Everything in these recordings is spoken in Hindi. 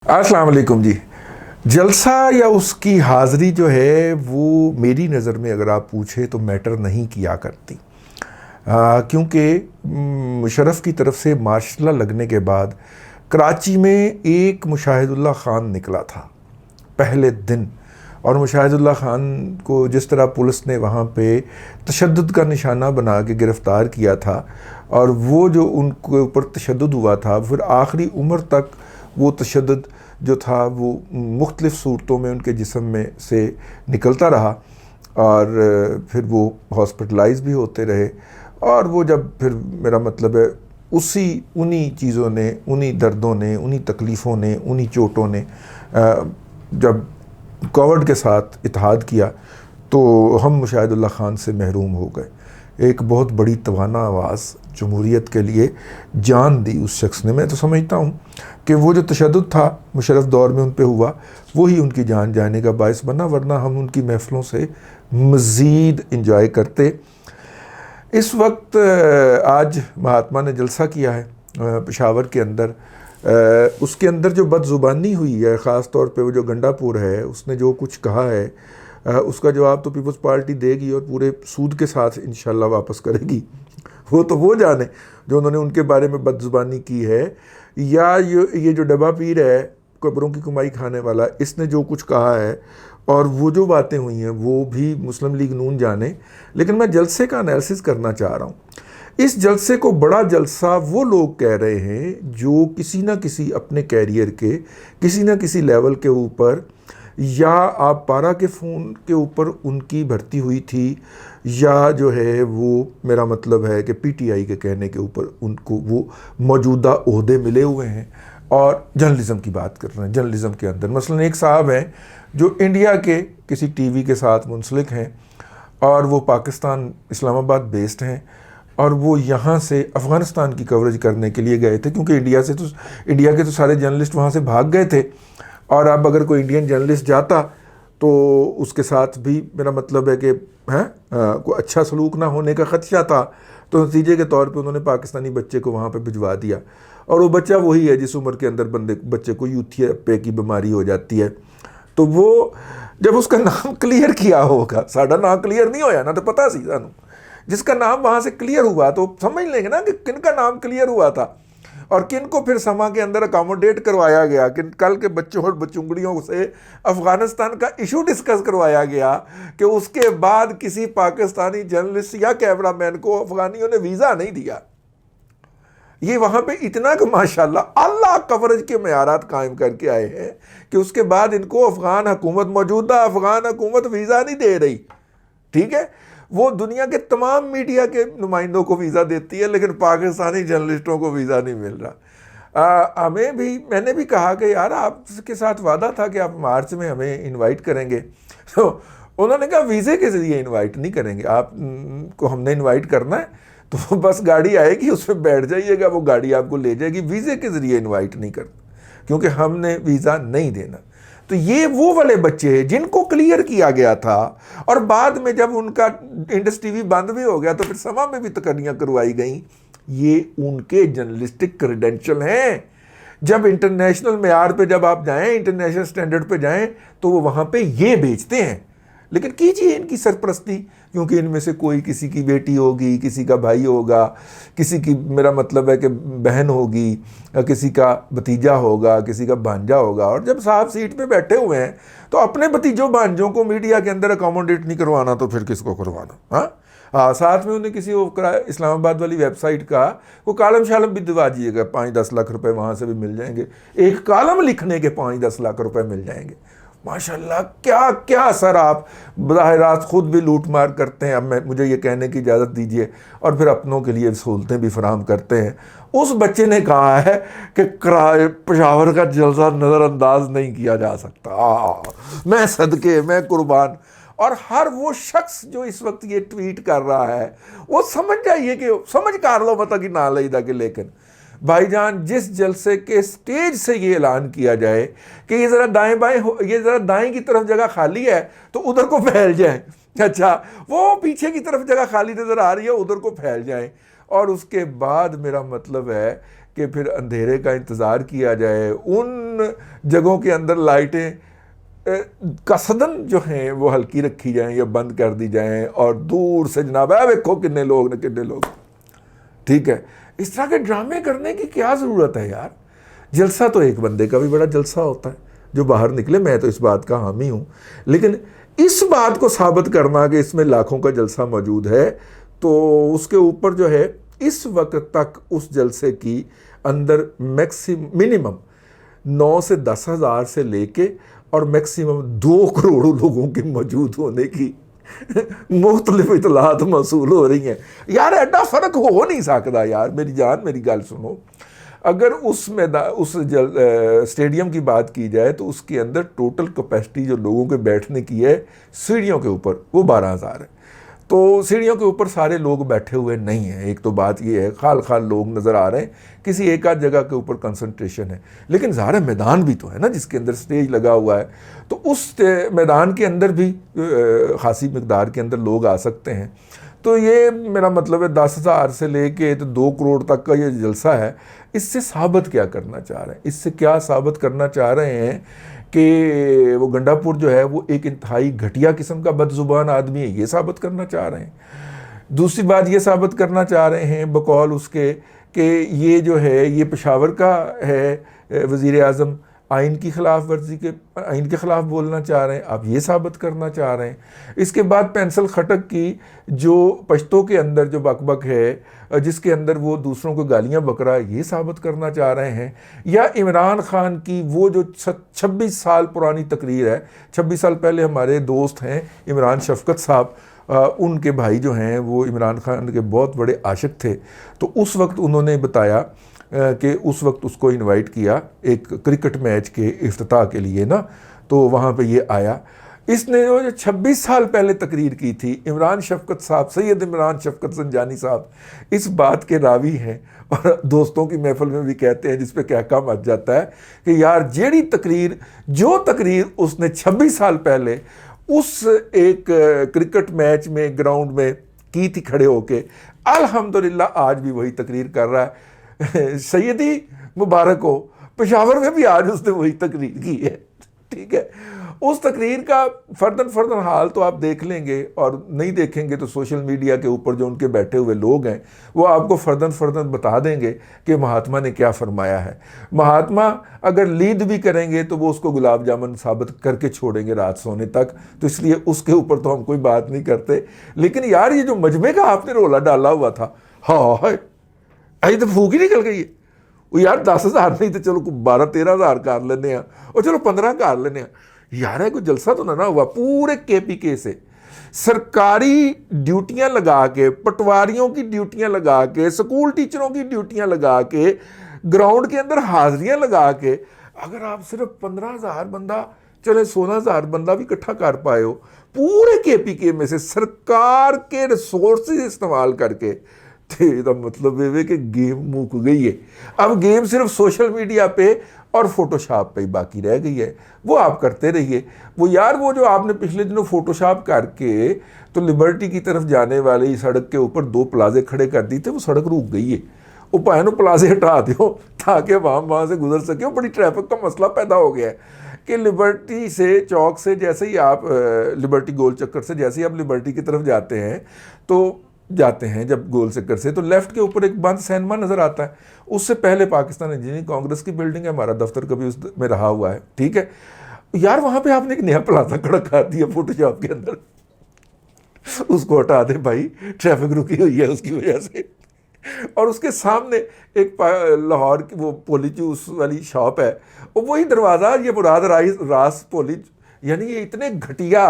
अस्सलाम वालेकुम जी। जलसा या उसकी हाज़िरी जो है वो मेरी नज़र में अगर आप पूछे तो मैटर नहीं किया करती, क्योंकि मुशर्रफ की तरफ से मार्शल लगने के बाद कराची में एक मुशाहिदुल्लाह ख़ान निकला था पहले दिन। और मुशाहिदुल्लाह ख़ान को जिस तरह पुलिस ने वहाँ पे तशद्दुद का निशाना बना के गिरफ़्तार किया था, और वो जो उनके ऊपर तशद्दुद हुआ था फिर आखिरी उम्र तक वो तशद्दुद जो था वो मुख्तलिफ़ सूरतों में उनके जिस्म में से निकलता रहा, और फिर वो हॉस्पिटलाइज भी होते रहे। और वो जब फिर मेरा मतलब है उन्हीं चीज़ों ने, उन्हीं दर्दों ने, उन्हीं तकलीफ़ों ने, उन्हीं चोटों ने जब कोविड के साथ इत्तेहाद किया तो हम मुशाहिदुल्लाह ख़ान से महरूम हो गए। एक बहुत बड़ी तवाना आवाज़ जमहूरियत के लिए जान दी उस शख्स ने। मैं तो समझता हूँ कि वो जो तशद्दुद था मुशर्रफ दौर में उन पे हुआ वही उनकी जान जाने का बायस बना, वरना हम उनकी महफ़िलों से मज़ीद इंजॉय करते। इस वक्त आज महात्मा ने जलसा किया है पेशावर के अंदर। उसके अंदर जो बदज़ुबानी हुई है, ख़ास तौर पे वो जो गंडापुर है उसने जो कुछ कहा है उसका जवाब तो पीपल्स पार्टी देगी और पूरे सूद के साथ इंशाल्लाह वापस करेगी। वो तो वो जाने जो उन्होंने उनके बारे में बदज़ुबानी की है, या ये जो डब्बा पीर है कब्रों की कमाई खाने वाला, इसने जो कुछ कहा है और वो जो बातें हुई हैं वो भी मुस्लिम लीग नून जाने। लेकिन मैं जलसे का एनालिसिस करना चाह रहा हूँ। इस जलसे को बड़ा जलसा वो लोग कह रहे हैं जो किसी न किसी अपने कैरियर के किसी न किसी लेवल के ऊपर, या आप पारा के फ़ोन के ऊपर उनकी भर्ती हुई थी, या जो है वो मेरा मतलब है कि पीटीआई के कहने के ऊपर उनको वो मौजूदा ओहदे मिले हुए हैं और जर्नलिज़म की बात कर रहे हैं। जर्नलिज़म के अंदर मसलन एक साहब हैं जो इंडिया के किसी टीवी के साथ मुंसलिक हैं और वो पाकिस्तान इस्लामाबाद बेस्ड हैं, और वो यहाँ से अफ़गानिस्तान की कवरेज करने के लिए गए थे, क्योंकि इंडिया के तो सारे जर्नलिस्ट वहाँ से भाग गए थे। और अब अगर कोई इंडियन जर्नलिस्ट जाता तो उसके साथ भी मेरा मतलब है कि कोई अच्छा सलूक ना होने का ख़दशा था, तो नतीजे के तौर पे उन्होंने पाकिस्तानी बच्चे को वहाँ पे भिजवा दिया। और वो बच्चा वही है जिस उम्र के अंदर बच्चे को यूथिया की बीमारी हो जाती है। तो वो जब उसका नाम क्लियर किया होगा, साड़ा नाम क्लियर नहीं होया ना तो पता सी सानू, जिसका नाम वहाँ से क्लियर हुआ तो समझ लेंगे ना कि किन का नाम क्लियर हुआ था और किन को फिर समा के अंदर अकोमोडेट करवाया गया, किन कल के बच्चों और बचुंगड़ियों से अफ़गानिस्तान का इशू डिस्कस करवाया गया कि उसके बाद किसी पाकिस्तानी जर्नलिस्ट या कैमरामैन को अफ़गानियों ने वीज़ा नहीं दिया। ये वहाँ पे इतना कि माशाल्लाह अल्लाह कवरेज के मयारात कायम करके आए हैं कि उसके बाद इनको मौजूदा अफ़गान हुकूमत वीज़ा नहीं दे रही। ठीक है, वो दुनिया के तमाम मीडिया के नुमाइंदों को वीज़ा देती है, लेकिन पाकिस्तानी जर्नलिस्टों को वीज़ा नहीं मिल रहा। मैंने भी कहा कि यार आपके साथ वादा था कि आप मार्च में हमें इनवाइट करेंगे। तो उन्होंने कहा वीज़े के ज़रिए इनवाइट नहीं करेंगे, आपको हमने इनवाइट करना है तो बस गाड़ी आएगी उसमें बैठ जाइएगा, वो गाड़ी आपको ले जाएगी, वीज़े के ज़रिए इन्वाइट नहीं करना क्योंकि हमने वीज़ा नहीं देना। तो ये वो वाले बच्चे हैं जिनको क्लियर किया गया था, और बाद में जब उनका इंडस टीवी बंद भी हो गया तो फिर समा में भी तकरीयाँ करवाई गई। ये उनके जर्नलिस्टिक क्रेडेंशियल हैं। जब इंटरनेशनल मेयार पे जब आप जाएं, इंटरनेशनल स्टैंडर्ड पे जाएं, तो वो वहाँ पे ये बेचते हैं। लेकिन कीजिए इनकी सरपरस्ती, क्योंकि इनमें से कोई किसी की बेटी होगी, किसी का भाई होगा, किसी की मेरा मतलब है कि बहन होगी, किसी का भतीजा होगा, किसी का भांजा होगा। और जब साहब सीट पे बैठे हुए हैं तो अपने भतीजों भांजों को मीडिया के अंदर अकोमोडेट नहीं करवाना तो फिर किसको करवाना। हाँ, साथ में उन्हें किसी इस्लामाबाद वाली वेबसाइट का वो कालम शालम भी दिवा दीजिएगा, 5-10 लाख रुपए वहाँ से भी मिल जाएंगे। एक कालम लिखने के 5-10 लाख रुपए मिल जाएंगे। माशाल्लाह, क्या क्या सर आप बराह रास्त खुद भी लूट मार करते हैं। अब मुझे ये कहने की इजाज़त दीजिए, और फिर अपनों के लिए सहूलतें भी फराहम करते हैं। उस बच्चे ने कहा है कि पेशावर का जलसा नज़रअंदाज नहीं किया जा सकता। मैं सदके, मैं कुर्बान। और हर वो शख्स जो इस वक्त ये ट्वीट कर रहा है वो समझ जाइए कि समझ कर लो मत कि ना लईदा कि, लेकिन भाईजान जिस जलसे के स्टेज से ये ऐलान किया जाए कि ये ज़रा दाएं बाएं ये ज़रा दाएं की तरफ जगह खाली है तो उधर को फैल जाए, अच्छा वो पीछे की तरफ जगह खाली नज़र आ रही है उधर को फैल जाए। और उसके बाद मेरा मतलब है कि फिर अंधेरे का इंतज़ार किया जाए, उन जगहों के अंदर लाइटें कसदन जो हैं वो हल्की रखी जाएं या बंद कर दी जाएं, और दूर से जनाब देखो कितने लोग ने कितने लोग, ठीक है। इस तरह के ड्रामे करने की क्या ज़रूरत है यार। जलसा तो एक बंदे का भी बड़ा जलसा होता है जो बाहर निकले, मैं तो इस बात का हामी हूँ, लेकिन इस बात को साबित करना कि इसमें लाखों का जलसा मौजूद है, तो उसके ऊपर जो है इस वक्त तक उस जलसे की अंदर मिनिमम 9 से 10 हज़ार से लेके और मैक्सिमम 2 करोड़ लोगों के मौजूद होने की मुख्तलिफ इतलात मौसूल हो रही हैं। यार एडा फ़र्क हो नहीं सकता यार, मेरी जान मेरी गल सुनो। अगर उस मैदान उस स्टेडियम की बात की जाए तो उसके अंदर टोटल कैपेसिटी जो लोगों के बैठने की है सीढ़ियों के ऊपर वो 12,000 है। तो सीढ़ियों के ऊपर सारे लोग बैठे हुए नहीं हैं, एक तो बात ये है, खाल खाल लोग नज़र आ रहे हैं, किसी एक आध जगह के ऊपर कंसंट्रेशन है, लेकिन ज़ाहिर मैदान भी तो है ना जिसके अंदर स्टेज लगा हुआ है, तो उस मैदान के अंदर भी खासी मकदार के अंदर लोग आ सकते हैं। तो ये मेरा मतलब है 10,000 से लेके तो 2 करोड़ तक का ये जलसा है। इससे साबित क्या करना चाह रहे हैं, इससे क्या साबित करना चाह रहे हैं कि वो गंडापुर जो है वो एक इंतहाई घटिया किस्म का बदजुबान आदमी है, ये साबित करना चाह रहे हैं। दूसरी बात ये साबित करना चाह रहे हैं बकौल उसके कि ये जो है ये पेशावर का है वज़ीर आज़म, आइन की खिलाफ वर्जी के आइन के ख़िलाफ़ बोलना चाह रहे हैं, आप ये साबित करना चाह रहे हैं। इसके बाद पेंसिल खटक की जो पश्तों के अंदर जो बकबक है जिसके अंदर वो दूसरों को गालियां बक रहा है, ये साबित करना चाह रहे हैं। या इमरान खान की वो जो 26 साल पुरानी तकरीर है, 26 साल पहले हमारे दोस्त हैं इमरान शफकत साहब, उनके भाई जो हैं वो इमरान खान के बहुत बड़े आशिक थे, तो उस वक्त उन्होंने बताया कि उस वक्त उसको इनवाइट किया एक क्रिकेट मैच के इफ्तिताह के लिए ना, तो वहाँ पे ये आया। इसने जो 26 साल पहले तकरीर की थी, इमरान शफकत साहब, सैयद इमरान शफकत संजानी साहब इस बात के रावी हैं और दोस्तों की महफिल में भी कहते हैं, जिस पे कहका मच जाता है कि यार जेड़ी तकरीर जो तकरीर उसने 26 साल पहले उस एक क्रिकेट मैच में ग्राउंड में की थी खड़े होके, अल्हम्दुलिल्लाह आज भी वही तकरीर कर रहा है। सैयदी मुबारक हो, पेशावर में भी आज उसने वही तकरीर की है, ठीक है। उस तकरीर का फर्दन हाल तो आप देख लेंगे, और नहीं देखेंगे तो सोशल मीडिया के ऊपर जो उनके बैठे हुए लोग हैं वो आपको फर्दन बता देंगे कि महात्मा ने क्या फरमाया है। महात्मा अगर लीड भी करेंगे तो वो उसको गुलाब जामुन साबित करके छोड़ेंगे रात सोने तक, तो इसलिए उसके ऊपर तो हम कोई बात नहीं करते। लेकिन यार ये जो मजमे का आपने रोला डाला हुआ था, हाँ अभी तो फूक ही निकल गई है। वो यार 10,000 नहीं तो चलो 12-13,000 कर लेने हैं, और चलो 15 कर लेने हैं यार, है कोई जलसा तो ना हुआ। पूरे KPK से सरकारी ड्यूटियां लगा के, पटवारियों की ड्यूटियां लगा के, स्कूल टीचरों की ड्यूटियां लगा के, ग्राउंड के अंदर हाजिरियां लगा के, अगर आप सिर्फ 15,000 बंदा, चले 16,000 बंदा भी इकट्ठा कर पाए हो पूरे KPK में से सरकार के रिसोर्सेज इस्तेमाल करके, तो मतलब ये कि गेम मुक गई है। अब गेम सिर्फ सोशल मीडिया पे और फोटोशॉप पे ही बाकी रह गई है, वो आप करते रहिए। वो यार वो जो आपने पिछले दिनों फोटोशॉप करके तो लिबर्टी की तरफ जाने वाली सड़क के ऊपर 2 प्लाजे खड़े कर दी थे, वो सड़क रुक गई है। वो पायनो प्लाजे हटा दो ताकि वहाँ से गुजर सके। बड़ी ट्रैफिक का मसला पैदा हो गया है कि लिबर्टी से चौक से जैसे ही आप लिबर्टी गोल चक्कर से जैसे ही आप लिबर्टी की तरफ जाते हैं तो जाते हैं जब गोल चक्कर से, तो लेफ्ट के ऊपर एक बंद सिनेमा नज़र आता है। उससे पहले पाकिस्तान इंजीनियरिंग कांग्रेस की बिल्डिंग है, हमारा दफ्तर कभी उस में रहा हुआ है, ठीक है यार। वहाँ पे आपने एक नया प्लाजा खड़ा कर दिया फोटोशॉप के अंदर, उसको हटा दे भाई, ट्रैफिक रुकी हुई है उसकी वजह से। और उसके सामने एक लाहौर की वो पोली जूस वाली शॉप है, और वही दरवाज़ा ये मुराद रास पोली, यानी ये इतने घटिया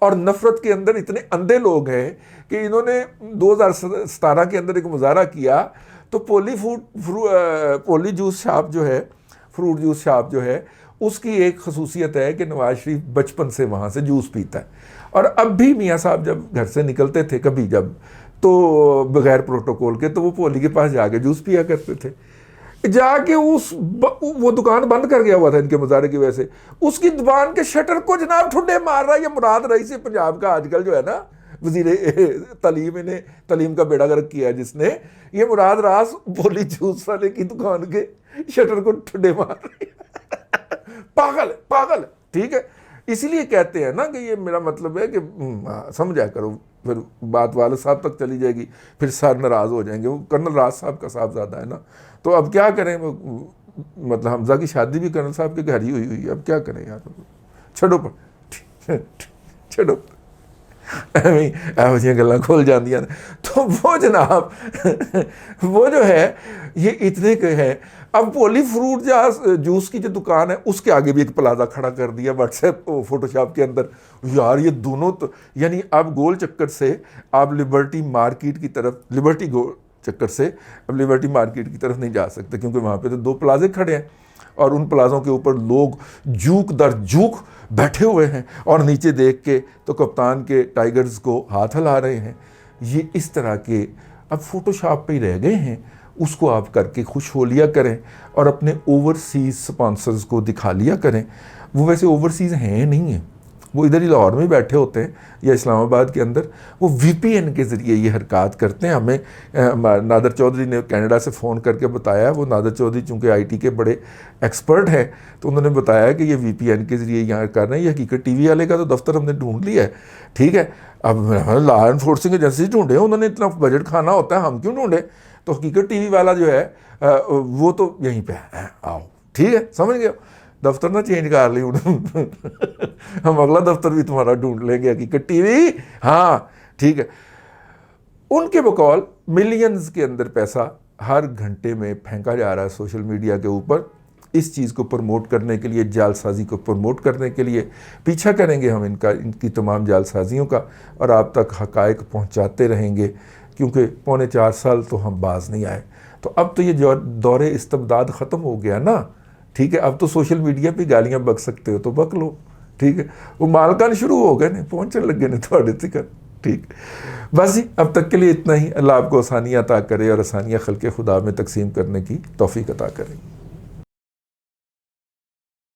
और नफरत के अंदर इतने अंधे लोग हैं कि इन्होंने 2017 के अंदर एक मुजाहरा किया, तो पोली जूस शॉप जो है, फ्रूट जूस शॉप जो है, उसकी एक खसूसियत है कि नवाज शरीफ बचपन से वहाँ से जूस पीता है। और अब भी मियाँ साहब जब घर से निकलते थे कभी जब, तो बगैर प्रोटोकॉल के, तो वो पोली के पास जाके जूस पिया करते थे। जाके वो दुकान बंद कर गया हुआ था इनके मुजाहरे की वजह से, उसकी दुकान के शटर को जनाब ठुड्डे मार रहा है ये मुराद रईस पंजाब का आजकल जो है ना, वज़ीर तालीम, इन्हें तालीम का बेड़ा गर्क किया है जिसने, ये मुराद रास बोली जूस वाले की दुकान के शटर को ठुड्डे मार रही है। पागल है, पागल है, ठीक है। इसीलिए कहते हैं ना कि ये मेरा मतलब है कि समझा करो, फिर बात वाले साहब तक चली जाएगी, फिर सर नाराज़ हो जाएंगे। वो कर्नल राज साहब का साहबजादा है ना, तो अब क्या करें, मतलब हमजा की शादी भी कर्नल साहब के घर ही हुई है, अब क्या करें यार, छड़ो पर छड़ो, ऐसी गल्लां खुल जांदियां ने। तो वो जनाब वो जो है ये इतने के है। अब पोली फ्रूट जूस की जो दुकान है उसके आगे भी एक प्लाजा खड़ा कर दिया व्हाट्सएप फोटोशॉप के अंदर। यार ये दोनों तो, यानी अब गोल चक्कर से आप लिबर्टी मार्केट की तरफ, लिबर्टी गोल चक्कर से अब लिबर्टी मार्केट की तरफ नहीं जा सकते, क्योंकि वहाँ पे तो 2 प्लाजे खड़े हैं और उन प्लाजों के ऊपर लोग जूक दर जूक बैठे हुए हैं और नीचे देख के तो कप्तान के टाइगर्स को हाथ हिला रहे हैं। ये इस तरह के अब फोटोशॉप पे ही रह गए हैं। उसको आप करके खुश हो लिया करें और अपने ओवरसीज़ स्पॉन्सर्स को दिखा लिया करें। वो वैसे ओवरसीज़ हैं नहीं हैं, वो इधर ही लाहौर में बैठे होते हैं या इस्लामाबाद के अंदर, वो VPN के ज़रिए ये हरकत करते हैं। हमें नादर चौधरी ने कनाडा से फ़ोन करके बताया, वो नादर चौधरी चूँकि IT के बड़े एक्सपर्ट हैं, तो उन्होंने बताया कि ये VPN के ज़रिए यहाँ कर रहे हैं। ये हकीकत TV वाले का तो दफ्तर हमने ढूंढ लिया है, ठीक है। अब लॉ एनफोर्सिंग एजेंसी ढूंढे, उन्होंने इतना बजट खाना होता है, हम क्यों ढूंढे। तो हकीकत TV वाला जो है वो तो यहीं पर है, आओ, ठीक है, समझ गए। दफ्तर ना चेंज कर ली हम अगला दफ्तर भी तुम्हारा ढूंढ लेंगे, हकीकत TV, हाँ ठीक है। उनके बकौल मिलियंस के अंदर पैसा हर घंटे में फेंका जा रहा है सोशल मीडिया के ऊपर, इस चीज़ को प्रमोट करने के लिए, जालसाजी को प्रमोट करने के लिए। पीछा करेंगे हम इनकी तमाम जालसाजियों का और आप तक हकायक पहुँचाते रहेंगे, क्योंकि 3.25 साल तो हम बाज नहीं आए। तो अब तो ये दौरे इस्तबदाद ख़त्म हो गया ना, ठीक है। अब तो सोशल मीडिया पे गालियां बक सकते हो तो बक लो, ठीक है। वो मालकान शुरू हो गए ने, पहुंचने लगे ने थोड़े तक, ठीक। बस जी अब तक के लिए इतना ही। अल्लाह आपको आसानियाँ अता करे और आसानियाँ खल्क़े खुदा में तकसीम करने की तौफीक अता करे।